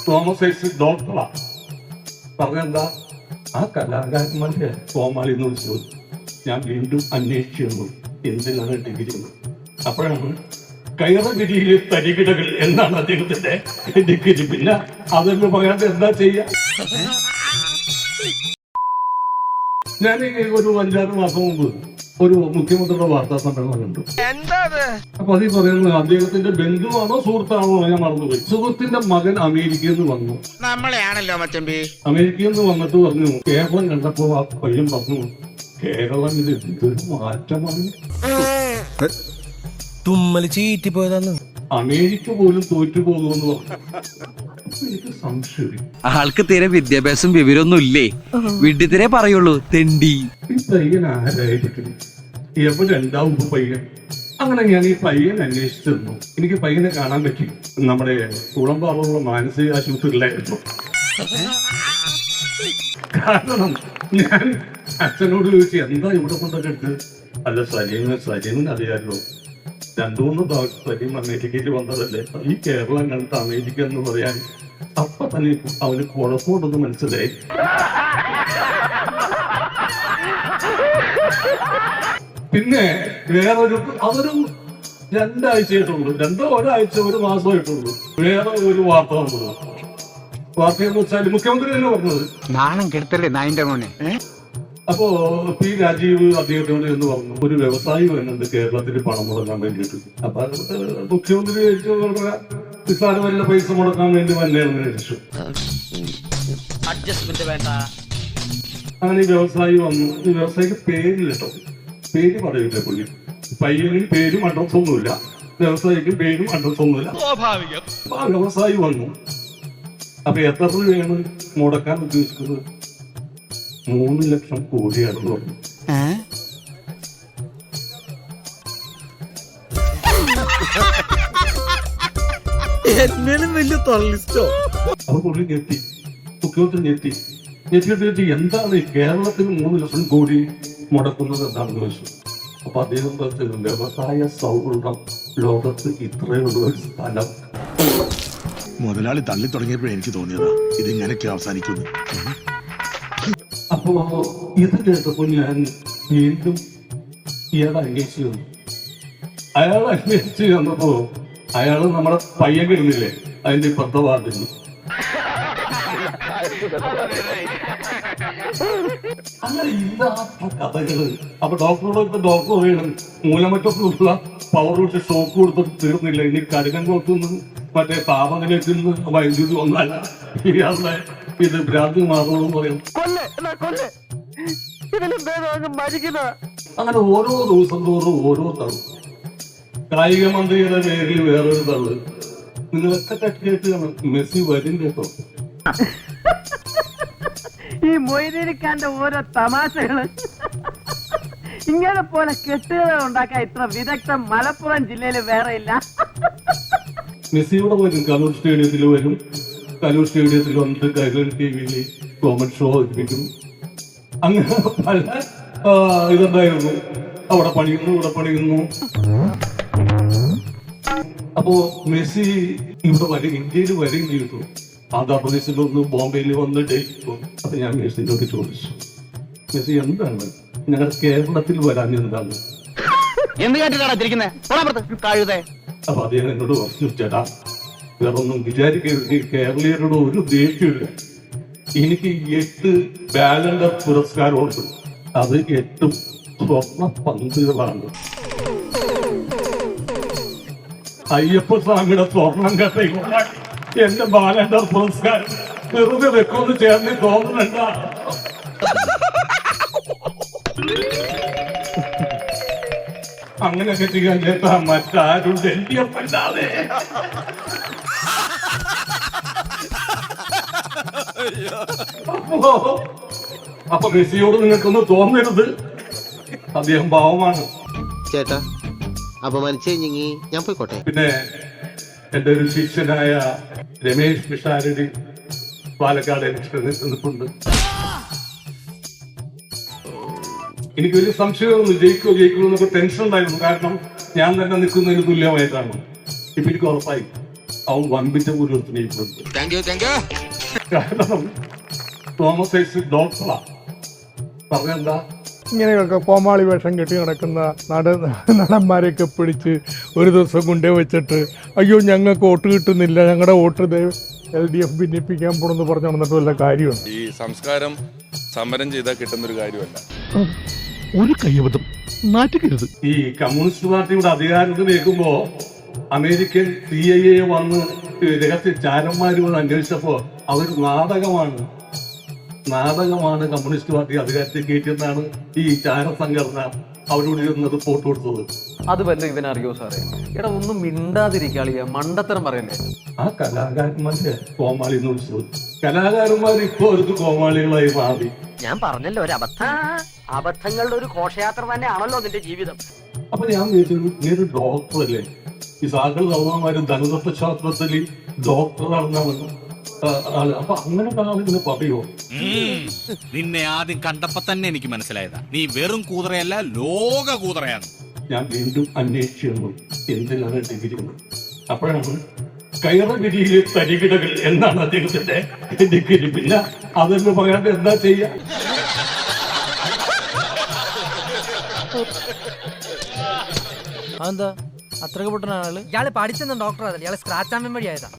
Thomas Isaac ഡോക്ടറാ. പറഞ്ഞെന്താ, ആ കലാകാരന്മാരുടെ കോമാളി എന്ന് വിളിച്ചു. ഞാൻ വീണ്ടും അന്വേഷിച്ചു വന്നു എന്തിനാണ് ഡിഗ്രി. അപ്പോഴാണ് കയറഗിരിയിലെ തരികിടകൾ എന്നാണ് അദ്ദേഹത്തിന്റെ ഡിഗ്രി. പിന്നെ അതൊന്ന് പറയാതെ എന്താ ചെയ്യാ. ഞാൻ ഒരു 5-6 മാസം മുമ്പ് ഒരു മുഖ്യമന്ത്രിയുടെ വാർത്താ സമ്മേളനം കണ്ടു. അപ്പൊ അതിൽ പറയുന്നത് അദ്ദേഹത്തിന്റെ ബന്ധുവാണോ സുഹൃത്താണോ ഞാൻ മറന്നുപോയി. സുഹൃത്തിന്റെ മകൻ അമേരിക്കയിൽ നിന്ന് വന്നു. നമ്മളെയാണല്ലോ മച്ചമ്പി. അമേരിക്കയിൽ നിന്ന് വന്നിട്ട് പറഞ്ഞു, കേരളം കണ്ടപ്പോ ആ പയ്യൻ പറഞ്ഞു, കേരളം ഇത് എന്തൊരു മാറ്റമാണ്. തുമ്മല് ചീറ്റി പോയതാന്ന്. അമേരിക്ക പോലും തോറ്റുപോകുമെന്ന് പറഞ്ഞു. എനിക്ക് സംശയം, ആൾക്ക് തീരെ വിദ്യാഭ്യാസം വിവരമൊന്നും ഇല്ലേ, വിഡ്ഢിത്തിരെ പറയുള്ളൂ തെണ്ടി. ഈ പയ്യൻ ആരായിരിക്കും, എവിടെ ഉണ്ടാവും പയ്യൻ? അങ്ങനെ ഞാൻ ഈ പയ്യൻ അന്വേഷിച്ചിരുന്നു. എനിക്ക് പയ്യനെ കാണാൻ പറ്റി. നമ്മുടെ കുളമ്പാറുള്ള മാനസിക ആശുപത്രിയിലായിരുന്നു. കാരണം ഞാൻ അച്ഛനോട് ചോദിച്ചു, എന്താ ഇവിടെ കൊണ്ടൊക്കെ ഇട്ട്? അല്ല സലീമിന് അറിയാമല്ലോ, 2-3 പ്രാവശ്യം സലീം അമേരിക്കയിൽ വന്നതല്ലേ, ഈ കേരളം കണ്ടിട്ട് അമേരിക്ക എന്ന് പറയാൻ. അപ്പൊ തന്നെ അവന് കുഴപ്പമുണ്ടെന്ന് മനസ്സിലായി. പിന്നെ അതൊരു 2 ആഴ്ചയായിട്ടുള്ളൂ, 1 മാസമായിട്ടുള്ളൂ. വേറെ ഒരു വാർത്ത വന്നത്. വാർത്തയെന്ന് വെച്ചാൽ മുഖ്യമന്ത്രി തന്നെ പറഞ്ഞത്, നാണം കെടുത്തല്ലേ നായിന്റെ മോനെ. അപ്പോ പി രാജീവ് അദ്ദേഹത്തോട് എന്ന് പറഞ്ഞു, ഒരു വ്യവസായി വരുന്നുണ്ട് കേരളത്തിൽ പണം മുടക്കാൻ വേണ്ടിയിട്ട്. അപ്പൊ മുഖ്യമന്ത്രി നിസ്സാരമല്ല പൈസ മുടക്കാൻ വേണ്ടി വന്നേന്ന് ചോദിച്ചു. അങ്ങനെ ഈ വ്യവസായി വന്നു. ഈ വ്യവസായിക്ക് പേരില്ലട്ടോ, പേര് പറയില്ല പുള്ളി. പയ്യനും പേരും അഡ്രസ് ഒന്നുമില്ല, വ്യവസായിക്കും പേരും അഡ്രസ് ഒന്നുമില്ല. ആ വ്യവസായി വന്നു. അപ്പൊ എത്ര രൂപയാണ് മുടക്കാൻ ഉദ്ദേശിക്കുന്നത്? 3 ലക്ഷം കോടിയാണെന്ന് പറഞ്ഞു. എന്നാലും വലിയ തൊള്ളിസ്റ്റോ. അപ്പൊ പുള്ളി ഞെട്ടി, മുഖ്യമന്ത്രി ഞെട്ടി. എന്താണ് ഈ കേരളത്തിന് 3 ലക്ഷം കോടി മുടക്കുന്നത് എന്താണെന്ന് ചോദിച്ചു. അപ്പൊ അദ്ദേഹം പറഞ്ഞത്, വ്യവസായ സൗഹൃദം ലോകത്ത് ഇത്രയുള്ള ഒരു സ്ഥലം. മുതലാളി തള്ളി തുടങ്ങിയപ്പോഴേ എനിക്ക് തോന്നിയതാ ഇതിങ്ങനെയൊക്കെ അവസാനിക്കുന്നു. അപ്പോ ഇത് കേട്ടപ്പോൾ ഞാൻ വീണ്ടും ഇയാളെ അന്വേഷിച്ചു വന്നു. അയാൾ അന്വേഷിച്ച് വന്നപ്പോ അയാള് നമ്മുടെ പയ്യൻ കിടന്നില്ലേ, അതിന്റെ 10 വാർഡിൽ. അങ്ങനെ ഇല്ലാത്ത കഥകള്. അപ്പൊ ഡോക്ടർ പറയണം, മൂലമറ്റത്തിലുള്ള പവർ വിട്ട് ഷോക്ക് കൊടുത്തിട്ട് തീർന്നില്ല, ഇനി കടുകൻ കൊടുത്തുനിന്ന് മറ്റേ താപനിലയിൽ നിന്ന് വൈദ്യുതി ഒന്നല്ല, ഇയാളുടെ ഇത് ഭ്രാന്തി മാറണമെന്ന് പറയും. അങ്ങനെ ഓരോ ദിവസം തോറും ഓരോ തള്ളു. കായിക മന്ത്രിയുടെ പേരിൽ വേറൊരു തള്ളു. നിങ്ങളൊക്കെ കേട്ടാണ് മെസ്സി വരും കേട്ടോ. ഈ മൊയ്തീനിക്കാന്റെ ഓരോ തമാശകള്. ഇങ്ങനെ പോലെ കെട്ടുകൾ ഉണ്ടാക്കാൻ ഇത്ര വിദഗ്ധം മലപ്പുറം ജില്ലയിൽ വേറെ ഇല്ല. മെസ്സിയുടെ വരും, കലൂർ സ്റ്റേഡിയത്തിൽ വരും. കലൂർ സ്റ്റേഡിയത്തിൽ വന്നിട്ട് കൈരളി TV-യിൽ കോമന്റ് ഷോ അവതരിപ്പിക്കും. അങ്ങനെ പല ഇതുണ്ടായിരുന്നു. അവിടെ പണിയുന്നു, ഇവിടെ പണിയുന്നു. അപ്പോ മെസ്സി ഇവിടെ വരും, ഇന്ത്യയിൽ വരികയും ചെയ്തു. ആന്ധ്രാപ്രദേശിലൊന്ന്, ബോംബെയിൽ വന്ന് ഡൽഹി. അപ്പൊ ഞാൻ മെസ്സിനോട് ചോദിച്ചു, മെസ്സി എന്താണ് ഞങ്ങളുടെ കേരളത്തിൽ വരാൻ എന്താണ്? അപ്പൊ അദ്ദേഹം എന്നോട് പറഞ്ഞു, ചേട്ടാ വേറൊന്നും വിചാരിക്കരുത്, കേരളീയരുടെ ഒരു ദേഷ്യമില്ല. എനിക്ക് 8 ബാലൻഡർ പുരസ്കാരമുണ്ട്. അത് 8 സ്വർണ്ണ പന്തുകളാണ്. അയ്യപ്പ സ്വാമിയുടെ സ്വർണം കെട്ട എന്റെ ബാലൻഡർ പുരസ്കാരം വെറുതെ വെക്കൊന്ന് ചേർന്ന് തോന്നുന്നുണ്ട. അങ്ങനെയൊക്കെ ചെയ്യാൻ ചേട്ടാ മറ്റാരും ഡൽഹിയപ്പല്ലാതെ. അപ്പൊ മെസ്സിയോട് നിങ്ങൾക്കൊന്ന് തോന്നരുത്, അദ്ദേഹം ഭാവമാണ്. ചേട്ടാ അപമാനിച്ചേ ഞാൻ പോയിക്കോട്ടെ. പിന്നെ എന്റെ ഒരു ശിഷ്യനായ രമേശ് പിഷാരടി പാലക്കാട് നിൽപ്പുണ്ട്. എനിക്ക് വലിയ സംശയമൊന്നും, ജയിക്കുമോ എന്നൊക്കെ ടെൻഷൻ ഉണ്ടായിരുന്നു. കാരണം ഞാൻ തന്നെ നിൽക്കുന്നതിന് തുല്യമായിട്ടാണ്. ഇപ്പൊ എനിക്ക് ഉറപ്പായി അവൻ വമ്പിച്ച ഒരു സ്നേഹിക്കുന്നുണ്ട്. കാരണം തോമസ് ഐസക് ഡോക്ടറാ. പറഞ്ഞെന്താ, ഇങ്ങനെയൊക്കെ കോമാളി വേഷം കെട്ടി നടക്കുന്ന നടന്മാരെയൊക്കെ പിടിച്ച് ഒരു ദിവസം കൊണ്ടേ വെച്ചിട്ട് അയ്യോ ഞങ്ങൾക്ക് വോട്ട് കിട്ടുന്നില്ല, ഞങ്ങളുടെ വോട്ട് LDF ഭിന്നിപ്പിക്കാൻ പോണെന്ന് പറഞ്ഞു നടന്നിട്ട് വല്ല കാര്യമുണ്ട്? ഈ സംസ്കാരം സമരം ചെയ്താൽ കിട്ടുന്നൊരു കാര്യമല്ല. ഒരു കയ്യബദ്ധം നാറ്റുകരുത്. ഈ കമ്മ്യൂണിസ്റ്റ് പാർട്ടിയുടെ അധികാരത്തിലേക്കുമ്പോ അമേരിക്കൻ CIA വന്ന് രഹസ്യ ചാരന്മാര് വന്ന് അന്വേഷിച്ചപ്പോ അതൊരു നാടകമാണ് കമ്മ്യൂണിസ്റ്റ് പാർട്ടി അധികാരത്തിൽ കയറ്റിയെന്നാണ് ഈ ചാര സംഘടന അവരോട് ഇരുന്ന് റിപ്പോർട്ട് കൊടുത്തത്. അത് വല്ല ഇവനറിയോ സാറേ? എടാ ഒന്നും മിണ്ടാതിരിക്കാളിയ മണ്ടത്തരം പറയല്ലേ. ആ കലാകാരന്മാരെ കോമാളി എന്ന് വിളിച്ചത്. കലാകാരന്മാർ ഇപ്പൊ അവർക്ക് കോമാളികളായി മാറി. ഞാൻ പറഞ്ഞല്ലോ ഒരു അബദ്ധങ്ങളുടെ ഒരു ഘോഷയാത്ര തന്നെയാണല്ലോ നിന്റെ ജീവിതം. അപ്പൊ ഞാൻ ഇങ്ങനൊരു ഡോക്ടറല്ലേ, ഈ സാഗർ സൗമാരും ധനതത്വശാസ്ത്രത്തിൽ ഡോക്ടറാണെന്നാണ് അപ്പൊ അങ്ങനെ ആളുകൾ പറയോ? നിന്നെ ആദ്യം കണ്ടപ്പോ തന്നെ എനിക്ക് മനസ്സിലായതാ നീ വെറും കൂതറയല്ല, ലോക കൂതറയാണ്. ഞാൻ വീണ്ടും അന്വേഷിച്ചു എന്തിനാണ് ഡിഗ്രി. അപ്പോഴാണ് കയറഗിരിയിലെ തരികിടകൾ എന്നാണ് അദ്ദേഹത്തിന്റെ ഡിഗ്രി. പിന്നെ അതെന്ന് പറയാണ്ട് എന്താ ചെയ്യാ? അതെന്താ അത്രക്ക് പൊട്ടനാള്? ഇയാള് പഠിച്ചെന്ന ഡോക്ടർ അതല്ല, ഇയാള് സ്ക്രാച്ച് ആവാൻ വഴിയായതാ.